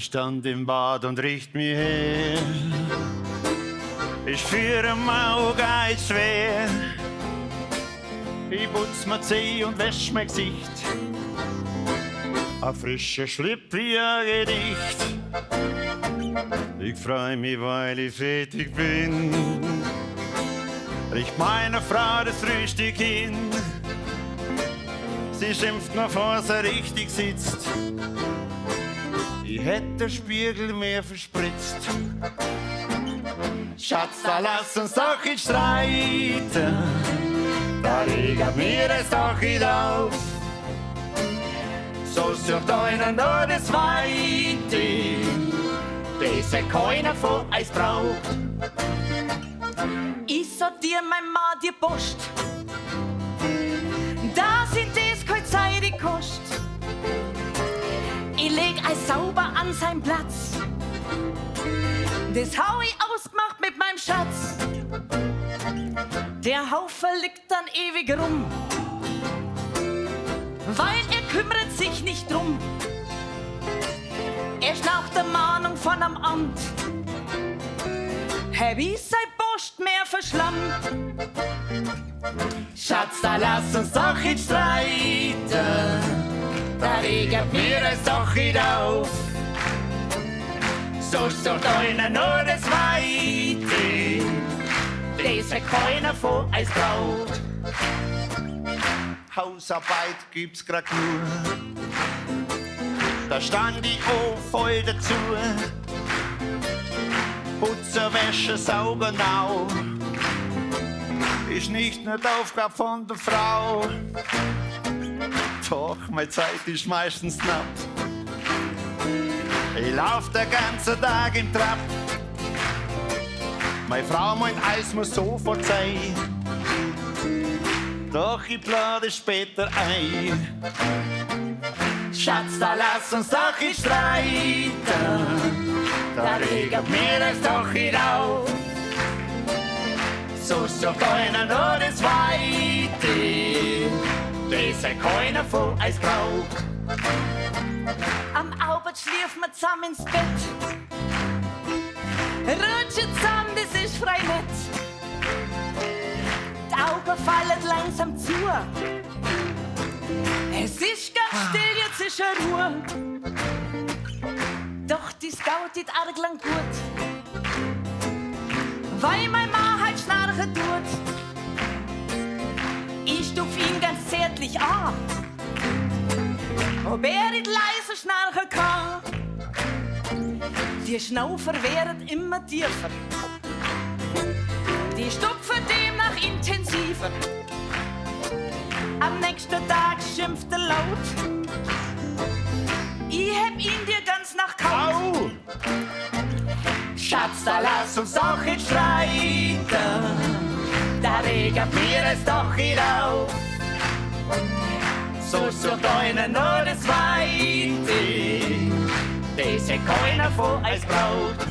Ich stand im Bad und riecht mir her. Ich führe Augen schwer. Ich putz mir Zeh und wäsch mein Gesicht. Ein frischer Schlipp wie ein Gedicht. Ich freu mich, weil ich fertig bin. Riecht meiner Frau das Frühstück hin. Sie schimpft mir, bevor sie richtig sitzt. Ich hätte den Spiegel mehr verspritzt. Schatz, da lass uns doch nicht streiten. Da regt mir es doch nicht auf. So sucht einer nur das Weite, das ja keiner von uns braucht. Ich sortier mein Mann die Post. Da sind das keine Zeit, die kost. Ich leg alles sauber an seinen Platz. Das hau ich ausgemacht mit meinem Schatz. Der Haufen liegt dann ewig rum, weil er kümmert sich nicht drum. Erst nach der Mahnung von am Amt hab ich sein Post mehr verschlammt. Schatz, da lass uns doch nicht streiten. Da regt mir es doch nicht auf. So sucht einer nur das Weite, das ja keiner von uns braucht. Hausarbeit gibt's grad nur. Da stand ich auch voll dazu. Putze, Wäsche, sauber, nau. Ist nicht nur die Aufgabe von der Frau. Doch, meine Zeit ist meistens knapp. Ich lauf den ganzen Tag im Trab. Meine Frau meint, alles muss sofort sein. Doch ich plane später ein. Schatz, da lass uns doch nicht streiten. Da regt mir es doch nicht auf. So sucht einer nur das Weite, das ja keiner von uns braucht. Am Abend schliefen wir zusammen ins Bett. Rutschen zusammen, das ist frei nett. Die Augen fallen langsam zu. Es ist ganz still, jetzt ist Ruhe. Doch das dauert arg lang gut, weil mein Mann halt schnarchen tut. Ich stupf ihn ganz zärtlich an, ob er nicht leise schnarchen kann. Die Schnaufer werden immer tiefer, die stupfen demnach intensiver. Am nächsten Tag schimpft er laut. Ich heb ihn dir ganz nach kalt. Au! Schatz, da lass uns doch nicht streiten. Da regt mir es doch nicht auf. So sucht einer nur das Weite, das ja keiner von uns braucht.